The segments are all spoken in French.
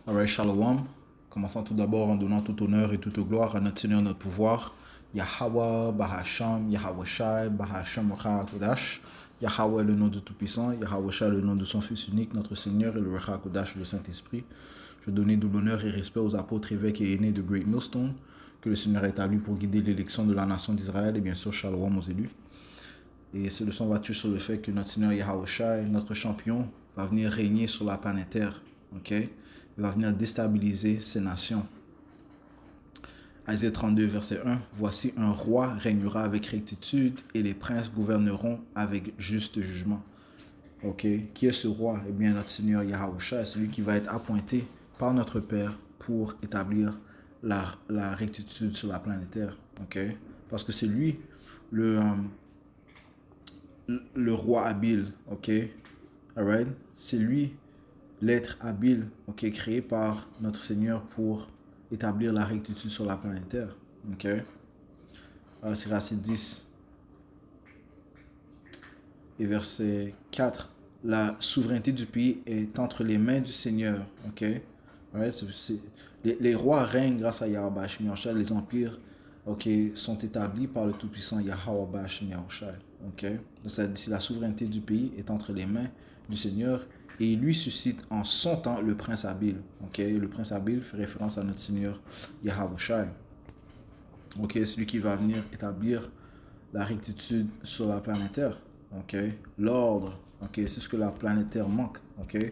Alright, Shalom. Commençons tout d'abord en donnant tout honneur et toute gloire à notre Seigneur, notre pouvoir. Yahweh, Bahasham, Yahweh Shai, Bahasham Recha Kodash. Yahweh, le nom du Tout-Puissant. Yahweh Shai, le nom de son Fils unique, notre Seigneur, et le Recha Kodash, le Saint-Esprit. Je donne tout l'honneur et respect aux apôtres, évêques et aînés de Great Millstone, que le Seigneur a établi pour guider l'élection de la nation d'Israël, et bien sûr, Shalom aux élus. Et ce leçon va tuer sur le fait que notre Seigneur Yahweh Shai, notre champion, va venir régner sur la planète Terre. Ok? Il va venir déstabiliser ces nations. Isaïe 32, verset 1. Voici un roi régnera avec rectitude et les princes gouverneront avec juste jugement. Ok? Qui est ce roi? Eh bien, notre Seigneur Yahweh Shai, celui qui va être appointé par notre Père pour établir la rectitude sur la planète Terre. Ok? Parce que c'est lui le roi habile. Ok? Alright? C'est lui l'être habile, ok, créé par notre Seigneur pour établir la rectitude sur la planète Terre. Ok? C'est verset 10 et verset 4. La souveraineté du pays est entre les mains du Seigneur. Ok? Right? Les rois règnent grâce à Yahweh Bashim Yahushai. Les empires, ok, sont établis par le Tout-Puissant Yahweh Bashim Yahushai. Ok? Donc ça dit la souveraineté du pays est entre les mains du Seigneur et il lui suscite en son temps le prince habile. Ok? Le prince habile fait référence à notre Seigneur Yahweh Shai. Ok? Celui qui va venir établir la rectitude sur la planète Terre. Ok? L'ordre. Ok? C'est ce que la planète Terre manque. Ok?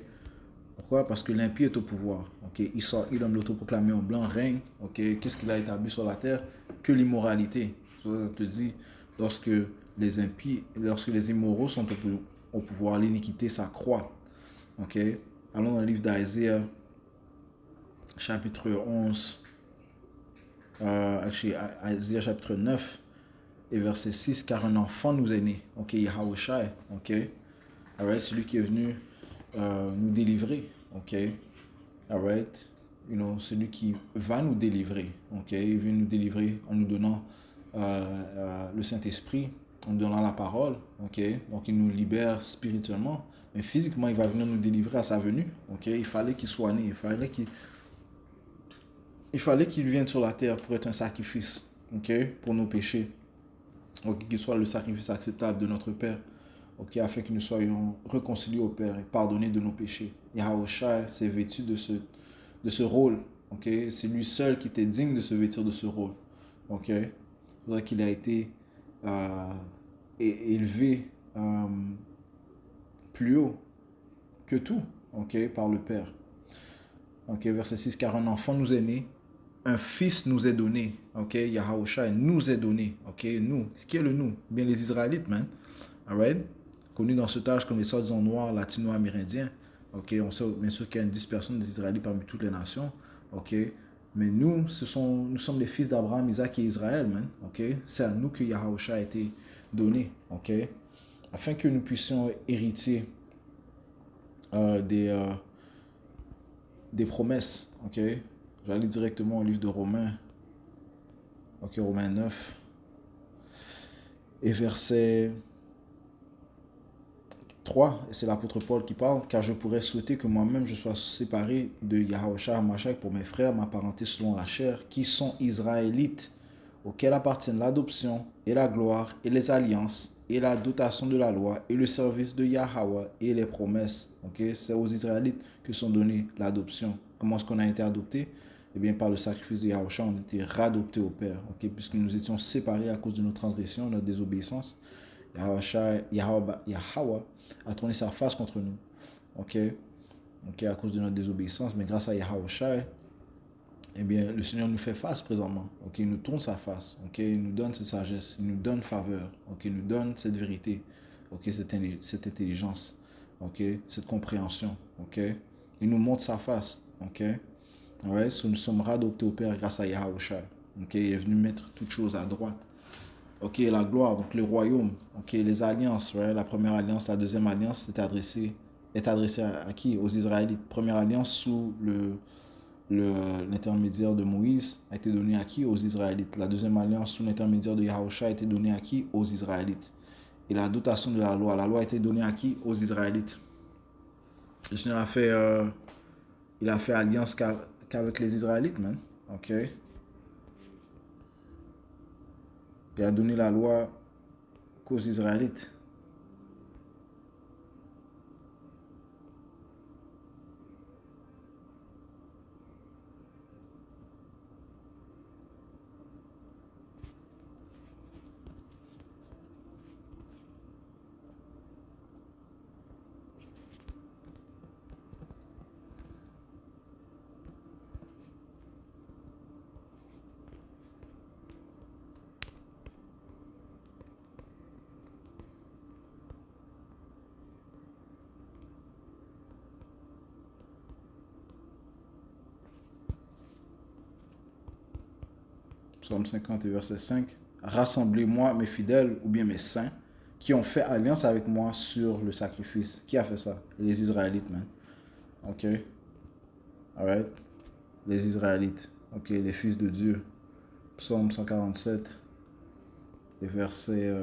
Pourquoi? Parce que l'impie est au pouvoir. Ok? Idom, l'autoproclamé en blanc, règne. Ok? Qu'est-ce qu'il a établi sur la terre? Que l'immoralité. Ça te dit, lorsque les immoraux sont au pouvoir, l'iniquité s'accroît. Ok? Allons dans le livre d'Isaiah, chapitre 11, Isaiah chapitre 9 et verset 6, car un enfant nous est né. Ok? Yahweh Shai. Ok? Alright? Celui qui est venu nous délivrer. Ok? Alright? Celui qui va nous délivrer. Ok? Il vient nous délivrer en nous donnant le Saint-Esprit, en nous donnant la parole. Ok? Donc il nous libère spirituellement. Mais physiquement, il va venir nous délivrer à sa venue. Ok? Il fallait qu'il soit né. Il fallait qu'il vienne sur la terre pour être un sacrifice. Ok? Pour nos péchés. Ok? Qu'il soit le sacrifice acceptable de notre Père. Ok? Afin que nous soyons réconciliés au Père et pardonnés de nos péchés. Yahweh Shai s'est vêtu de ce rôle. Ok? C'est lui seul qui était digne de se vêtir de ce rôle. Ok? C'est vrai qu'il a été élevé plus haut que tout, ok, par le Père. Ok, verset 6, car un enfant nous est né, un fils nous est donné. Ok, Yahweh Shai nous est donné. Ok, nous. Qui est le nous? Bien les Israélites, man. Alright? Connus dans ce âge comme les soldats noirs latino-amérindiens. Ok, on sait bien sûr qu'il y a une dispersion des Israélites parmi toutes les nations. Ok, mais nous sommes les fils d'Abraham, Isaac et Israël, man. Ok, c'est à nous que Yahweh a été donné. Ok, afin que nous puissions hériter des promesses. Ok, j'allais directement au livre de Romains. Ok, Romains 9 et verset 3, et c'est l'apôtre Paul qui parle, car je pourrais souhaiter que moi-même je sois séparé de Yahushua HaMashiach pour mes frères, ma parenté selon la chair, qui sont israélites, auxquels appartiennent l'adoption et la gloire et les alliances et la dotation de la loi et le service de Yahweh et les promesses. Okay? C'est aux Israélites que sont données l'adoption. Comment est-ce qu'on a été adopté? Eh bien, par le sacrifice de Yahushua, on a été radopté au Père, okay? Puisque nous étions séparés à cause de nos transgressions, notre désobéissance. Yahweh a tourné sa face contre nous. Ok, à cause de notre désobéissance, mais grâce à Yahweh Shai, eh bien, le Seigneur nous fait face présentement. Ok, il nous tourne sa face. Ok, il nous donne cette sagesse, il nous donne faveur. Ok, il nous donne cette vérité. Ok, cette intelligence. Ok, cette compréhension. Ok, il nous montre sa face. Ok, ouais, nous sommes radoptés au Père grâce à Yahweh Shai. Ok, il est venu mettre toutes choses à droite. Ok, la gloire, donc le royaume, ok, les alliances, right? La première alliance, la deuxième alliance est adressée à qui? Aux Israélites. Première alliance sous l'intermédiaire de Moïse a été donnée à qui? Aux Israélites. La deuxième alliance sous l'intermédiaire de Yahushua a été donnée à qui? Aux Israélites. Et la dotation de la loi a été donnée à qui? Aux Israélites. Le Seigneur a fait Il a fait alliance qu'avec les Israélites, man. OK? Il a donné la loi qu'aux Israélites. Psaume 50 et verset 5. Rassemblez-moi mes fidèles ou bien mes saints qui ont fait alliance avec moi sur le sacrifice. Qui a fait ça? Les Israélites, man. OK? Alright? Les Israélites. OK? Les fils de Dieu. Psaume 147 et verset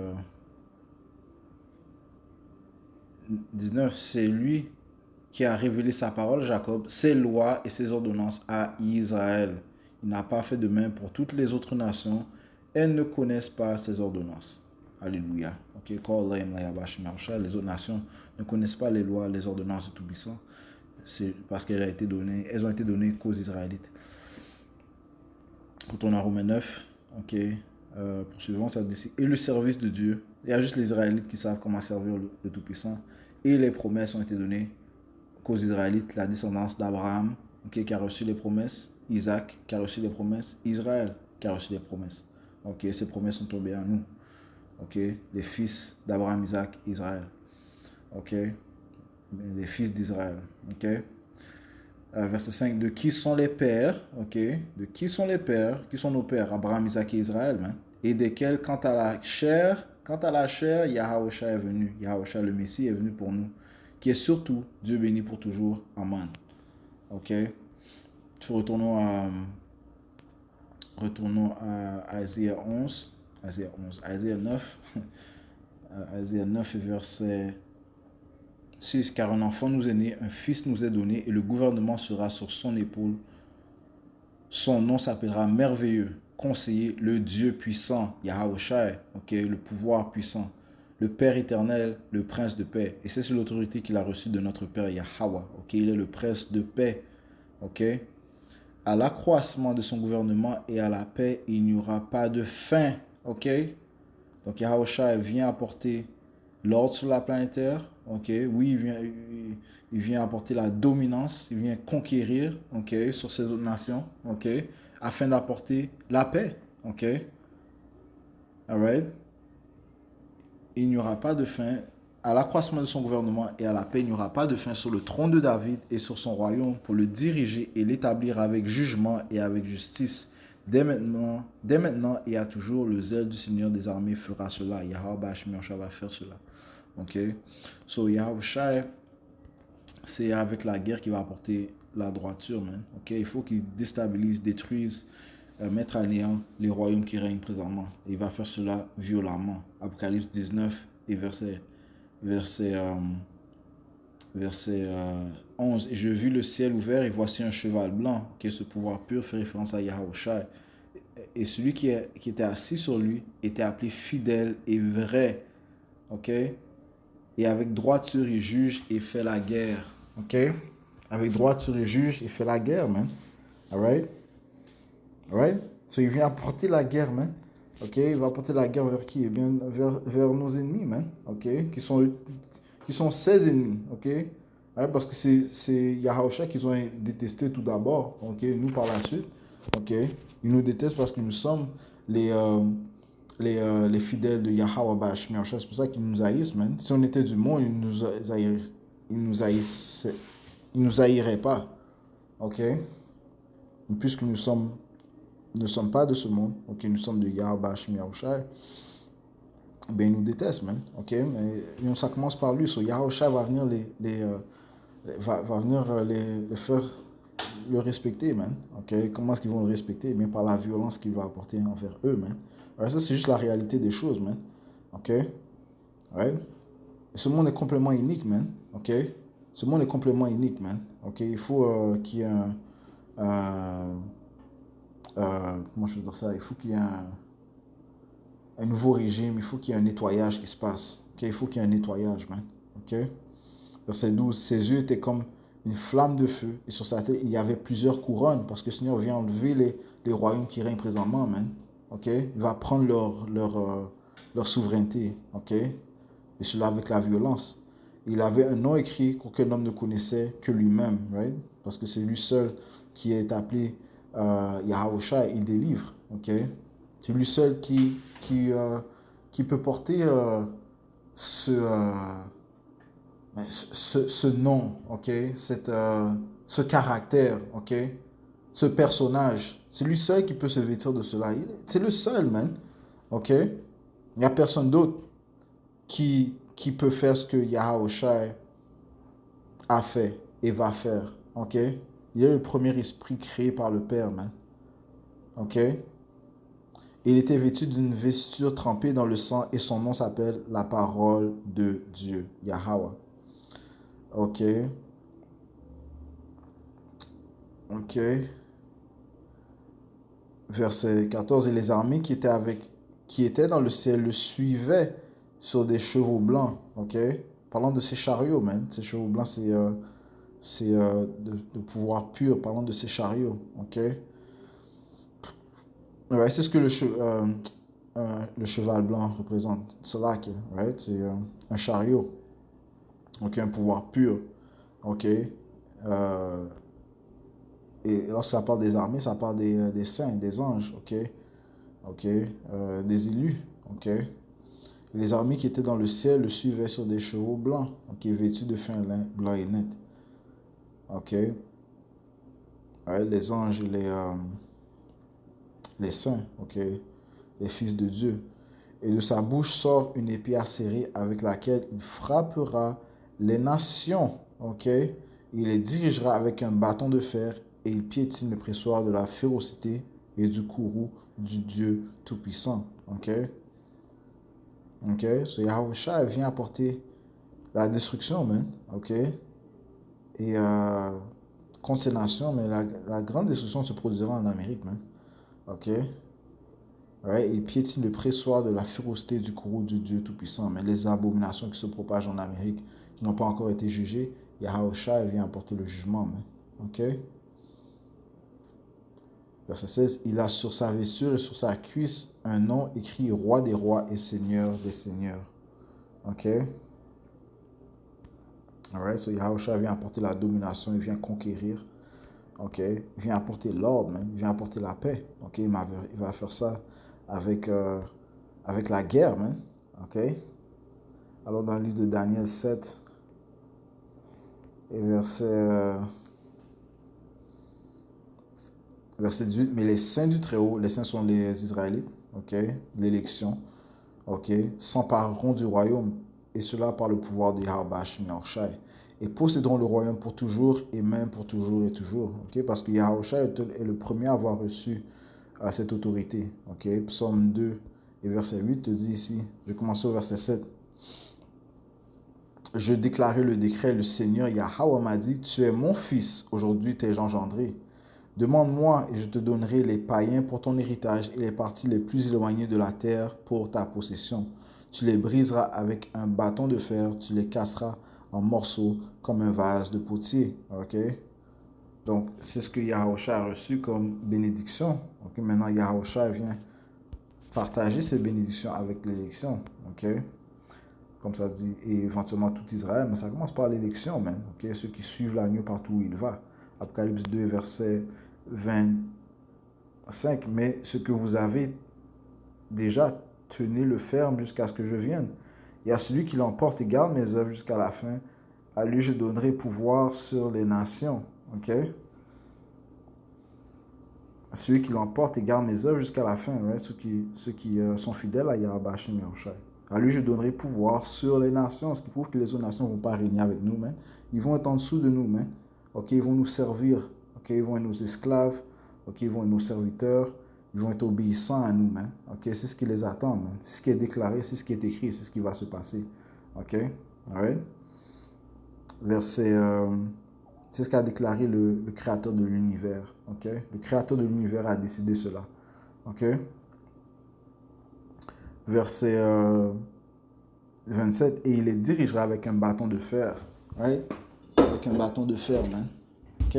19. C'est lui qui a révélé sa parole, Jacob, ses lois et ses ordonnances à Israël. Il n'a pas fait de même pour toutes les autres nations. Elles ne connaissent pas ses ordonnanses. Alléluia. Ok, les autres nations ne connaissent pas les lois, les ordonnances du Tout-Puissant. C'est parce elles ont été données qu'aux Israélites. Quand on a Romains 9, ok, poursuivons, ça dit, et le service de Dieu, il y a juste les Israélites qui savent comment servir le Tout-Puissant. Et les promesses ont été données qu'aux Israélites, la descendance d'Abraham, okay, qui a reçu les promesses, Isaac, qui a reçu les promesses, Israël, qui a reçu les promesses. Ok, ces promesses sont tombées à nous. Ok, les fils d'Abraham, Isaac, Israël. Ok, les fils d'Israël. Ok, verset 5, de qui sont les pères, ok, de qui sont les pères, qui sont nos pères, Abraham, Isaac et Israël, hein? Et desquels, quant à la chair, Yahweh est venu, Yahweh le Messie est venu pour nous, qui est surtout Dieu béni pour toujours. Amen. Ok. Retournons à Isaïe 11, Isaïe 9, Isaïe 9 et verset 6. Car un enfant nous est né, un fils nous est donné, et le gouvernement sera sur son épaule. Son nom s'appellera merveilleux, conseiller, le Dieu puissant, Yahweh, ok, le pouvoir puissant, le Père éternel, le prince de paix. Et c'est l'autorité qu'il a reçue de notre Père Yahweh. Ok, il est le prince de paix. Ok, à l'accroissement de son gouvernement et à la paix, il n'y aura pas de fin. Ok, donc Yahweh vient apporter l'ordre sur la planète Terre. Ok, oui, il vient apporter la dominance, il vient conquérir, ok, sur ces autres nations, ok, afin d'apporter la paix, ok. Alright. Il n'y aura pas de fin à l'accroissement de son gouvernement et à la paix. Il n'y aura pas de fin sur le trône de David et sur son royaume pour le diriger et l'établir avec jugement et avec justice. Dès maintenant et à toujours, le zèle du Seigneur des armées fera cela. Yahweh va faire cela. Ok. So Yahweh, c'est avec la guerre qu'il va apporter la droiture, man. Ok. Il faut qu'il déstabilise, détruise, mettre à néant les royaumes qui règnent présentement. Et il va faire cela violemment. Apocalypse 19 et verset 11. Et je vis le ciel ouvert et voici un cheval blanc. Okay, ce pouvoir pur fait référence à Yahweh. Et celui qui était assis sur lui était appelé fidèle et vrai. Ok. Et avec droiture, il juge et fait la guerre. Ok. Avec droiture, il juge et fait la guerre, man. Alright. Alright? So, il vient apporter la guerre, man. Ok? Il va apporter la guerre vers qui? Eh bien, vers nos ennemis, man. Ok? Qui sont ses ennemis. Ok? Right? Parce que c'est Yahweh qu'ils ont détesté tout d'abord. Ok? Nous, par la suite. Ok? Ils nous détestent parce que nous sommes les fidèles de Yahweh Bashmi. C'est pour ça qu'ils nous haïssent, man. Si on était du monde, ils nous haïraient pas. Ok? Puisque nous ne sommes pas de ce monde, ok, nous sommes de Yahweh Bashmi Yahushai, ben ils nous détestent, man, ok, mais ça commence par lui, so Yahushai va venir les faire le respecter, man, ok, comment est-ce qu'ils vont le respecter? Bien par la violence qu'il va apporter envers eux, man. Alors ça c'est juste la réalité des choses, man, ok, right? Et ce monde est complètement unique, man, ok, ce monde est complètement unique, man. ok? Il faut qu'il y ait un- comment je peux dire ça? Il faut qu'il y ait un nouveau régime, il faut qu'il y ait un nettoyage qui se passe, ok? Il faut qu'il y ait un nettoyage, man, ok? Verset 12, ses yeux étaient comme une flamme de feu, et sur sa tête, il y avait plusieurs couronnes, parce que le Seigneur vient enlever les royaumes qui règnent présentement, man. Ok? Il va prendre leur souveraineté, ok? Et cela avec la violence. Il avait un nom écrit qu'aucun homme ne connaissait que lui-même, right? Parce que c'est lui seul qui est appelé Yahusha, il délivre, ok? C'est lui seul qui peut porter ce, ce nom, ok, ce caractère, ok, ce personnage. C'est lui seul qui peut se vêtir de cela. C'est le seul, man. Ok? Il n'y a personne d'autre qui peut faire ce que Yahweh a fait et va faire. Ok? Il est le premier esprit créé par le Père, man. Ok? Il était vêtu d'une vesture trempée dans le sang et son nom s'appelle la parole de Dieu, Yahweh. Ok? Ok? Verset 14, et les armées qui étaient dans le ciel le suivaient sur des chevaux blancs, ok? Parlant de ces chariots, man. Ces chevaux blancs, c'est de pouvoir pur, parlant de ces chariots, ok? Ouais, c'est ce que le cheval blanc représente. C'est là que, right? C'est un chariot, ok? Un pouvoir pur, ok? Euh, et lorsque ça parle des armées, ça parle des saints, des anges, ok? Ok? Des élus, ok? Les armées qui étaient dans le ciel le suivaient sur des chevaux blancs, ok, vêtus de fin lin blanc et net. Ok? Ouais, les anges et les saints, ok? Les fils de Dieu. Et de sa bouche sort une épée acérée avec laquelle il frappera les nations, ok? Il les dirigera avec un bâton de fer et il piétine le pressoir de la férocité et du courroux du Dieu Tout-Puissant, ok? Ok? So Yahusha vient apporter la destruction, man. Ok? Et contre ces nations, mais la grande destruction se produira en Amérique, man. Ok? Ouais, il piétine le pressoir de la férocité du courroux du Dieu Tout-Puissant. Mais les abominations qui se propagent en Amérique, qui n'ont pas encore été jugées, Yahusha vient apporter le jugement, man. Ok? Verset 16, il a sur sa vesture et sur sa cuisse un nom écrit Roi des rois et Seigneur des seigneurs. Ok? Alright, so Yahusha vient apporter la domination, il vient conquérir. Ok, il vient apporter l'ordre, man. Il vient apporter la paix. Ok, il va faire ça avec, avec la guerre, man. Ok. Alors dans le livre de Daniel 7 et verset 18, mais les saints du Très-Haut, les saints sont les Israélites, ok, l'élection, ok, s'empareront du royaume, et cela par le pouvoir de Yahweh Shai, et posséderont le royaume pour toujours, et même pour toujours et toujours, ok, parce que Yahweh est le premier à avoir reçu cette autorité, ok, Psaume 2 et verset 8 te dit ici, je vais commencer au verset 7, je déclarais le décret, le Seigneur Yahweh m'a dit, tu es mon fils, aujourd'hui t'es engendré. Demande-moi et je te donnerai les païens pour ton héritage et les parties les plus éloignées de la terre pour ta possession. Tu les briseras avec un bâton de fer, tu les casseras en morceaux comme un vase de potier. Ok? Donc, c'est ce que Yahusha a reçu comme bénédiction. Ok? Maintenant, Yahusha vient partager ces bénédictions avec l'élection. Ok? Comme ça dit, et éventuellement tout Israël, mais ça commence par l'élection même. Ok? Ceux qui suivent l'agneau partout où il va. Apocalypse 2, verset 25, mais ce que vous avez déjà, tenez-le ferme jusqu'à ce que je vienne. Et à celui qui l'emporte et garde mes œuvres jusqu'à la fin, à lui je donnerai pouvoir sur les nations. Ok? À celui qui l'emporte et garde mes œuvres jusqu'à la fin, right? Ceux qui sont fidèles à Yahweh Hashem Yahushua. À lui je donnerai pouvoir sur les nations, ce qui prouve que les autres nations ne vont pas régner avec nous, mais ils vont être en dessous de nous, mais ok, ils vont nous servir, ok, ils vont être nos esclaves, ok, ils vont être nos serviteurs, ils vont être obéissants à nous, man. Ok, c'est ce qui les attend, man. C'est ce qui est déclaré, c'est ce qui est écrit, c'est ce qui va se passer. Ok, alright. Verset C'est ce qu'a déclaré le créateur de l'univers. Ok? Le créateur de l'univers a décidé cela. Ok? Verset 27. Et il les dirigera avec un bâton de fer. Right? Avec un bâton de fer, man. Ok?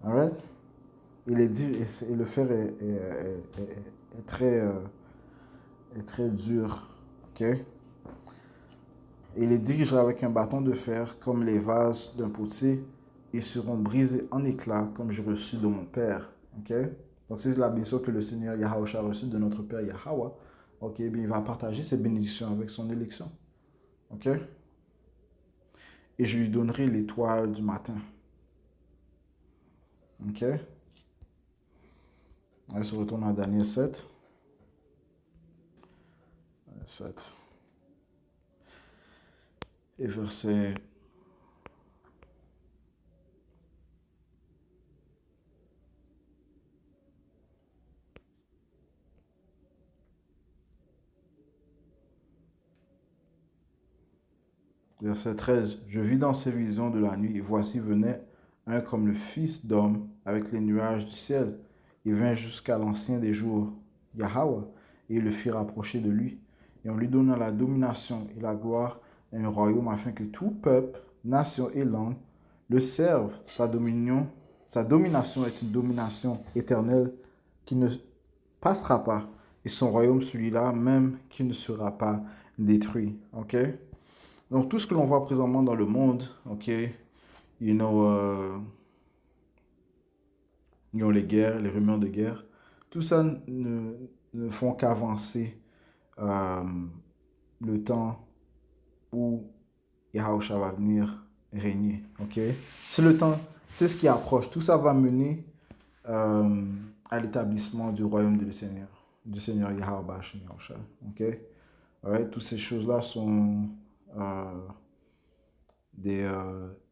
Alright? Et le fer est très dur. Ok? Et il les dirigera avec un bâton de fer comme les vases d'un potier et seront brisés en éclats comme j'ai reçu de mon Père. Ok? Donc c'est la bénédiction que le Seigneur Yahweh a reçue de notre Père Yahweh. Ok? Bien, il va partager ses bénédictions avec son élection. Ok? Et je lui donnerai l'étoile du matin. Ok? On se retourne à Daniel 7. 7. Et verset 13. Je vis dans ces visions de la nuit, et voici venait un comme le Fils d'homme avec les nuages du ciel. Il vint jusqu'à l'ancien des jours, Yahweh, et il le fit rapprocher de lui. Et on lui donna la domination et la gloire et un royaume afin que tout peuple, nation et langue le servent. Sa domination est une domination éternelle qui ne passera pas. Et son royaume, celui-là, même qui ne sera pas détruit. Ok? Donc, tout ce que l'on voit présentement dans le monde, ok, you know, les guerres, les rumeurs de guerre, tout ça ne font qu'avancer euh, le temps où Yahusha va venir régner, ok? C'est le temps, c'est ce qui approche. Tout ça va mener à l'établissement du royaume du Seigneur Yahweh, ok? Ouais, toutes ces choses-là sont des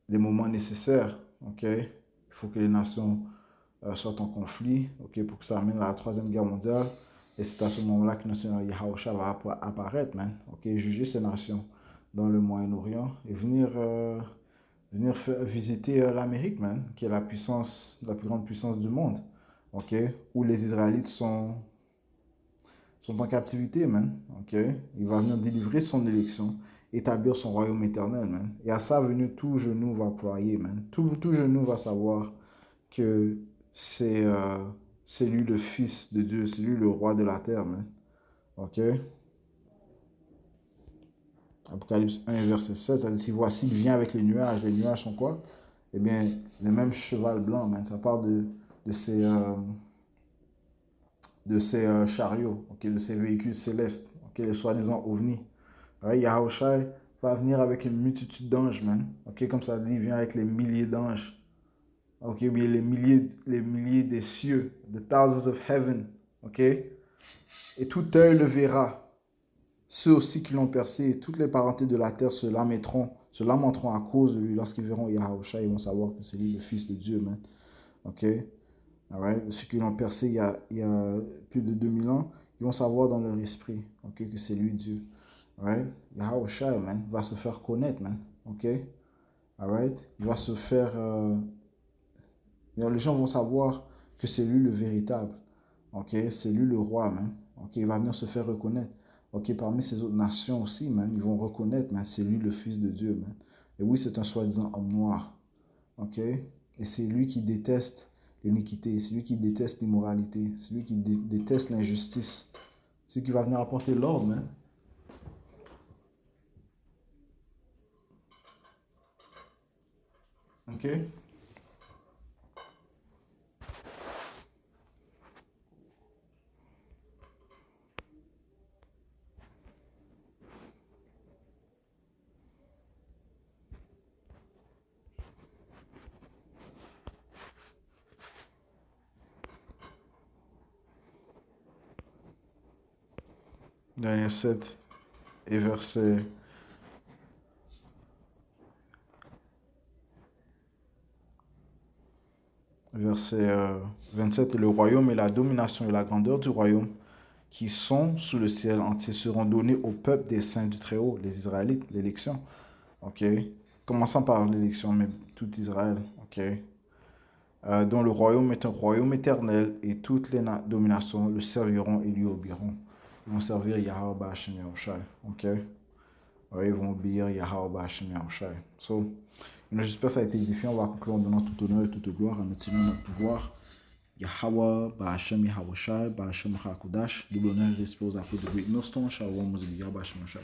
moments nécessaires, ok? Il faut que les nations soient en conflit, ok, pour que ça amène à la Troisième Guerre mondiale. Et c'est à ce moment-là que notre Seigneur Yahusha va apparaître, man, ok, juger ces nations dans le Moyen-Orient et venir visiter l'Amérique, man, qui est la plus grande puissance du monde, ok, où les Israélites sont en captivité, man. Ok? Il va venir délivrer son élection, établir son royaume éternel, man. Et à sa venue, tout genou va ployer, man. Tout genou va savoir que c'est lui le Fils de Dieu, c'est lui le roi de la terre, man. Ok? Apocalypse 1, verset 7, ça dit, si voici, il vient avec les nuages. Les nuages sont quoi? Eh bien, le même cheval blanc, man. Ça parle de ces... chariots, okay, de ces véhicules célestes, okay, les soi-disant ovnis. Right? Yahushua va venir avec une multitude d'anges, man. Okay, comme ça dit, il vient avec les milliers d'anges. Okay, bien les milliers des cieux, the thousands of heaven. Okay? Et tout œil le verra. Ceux aussi qui l'ont percé, et toutes les parentés de la terre se lamenteront à cause de lui. Lorsqu'ils verront Yahushua, ils vont savoir que c'est lui le Fils de Dieu, man. Okay? Right? Ceux qui l'ont percé il y a plus de 2000 ans, ils vont savoir dans leur esprit, okay, que c'est lui Dieu. Right? Yahushua, man, va se faire connaître, man. Okay? Alright? Il va se faire... les gens vont savoir que c'est lui le véritable. Okay? C'est lui le roi, man. Okay? Il va venir se faire reconnaître. Okay? Parmi ces autres nations aussi, man, ils vont reconnaître, man, c'est lui le Fils de Dieu, man. Et oui, c'est un soi-disant homme noir. Okay? Et c'est lui qui déteste l'iniquité, c'est lui qui déteste l'immoralité, c'est lui qui déteste l'injustice. C'est lui qui va venir apporter l'ordre, man. Ok? Daniel 7 et verset 27. Et le royaume et la domination et la grandeur du royaume qui sont sous le ciel entier seront donnés au peuple des saints du Très-Haut, les Israélites, l'élection. Ok. Commençons par l'élection, mais tout Israël. Ok. Dont le royaume est un royaume éternel et toutes les dominations le serviront et lui obéiront. Ils vont servir Yahweh Ba'ashem Yahushai. Ok. Ouais, ils vont obéir Yahweh Ba'ashem Yahushai. So, j'espère que ça a été édifiant. On va conclure en donnant tout honneur et toute gloire à notre Seigneur, notre pouvoir. Yahweh Ba'ashem Yahushai, Ba'ashem Hakodash. Double honneur et respect aux apôtres de Great Millstone. Shalom, Mouzibiya, Ba'ashem Yahushai.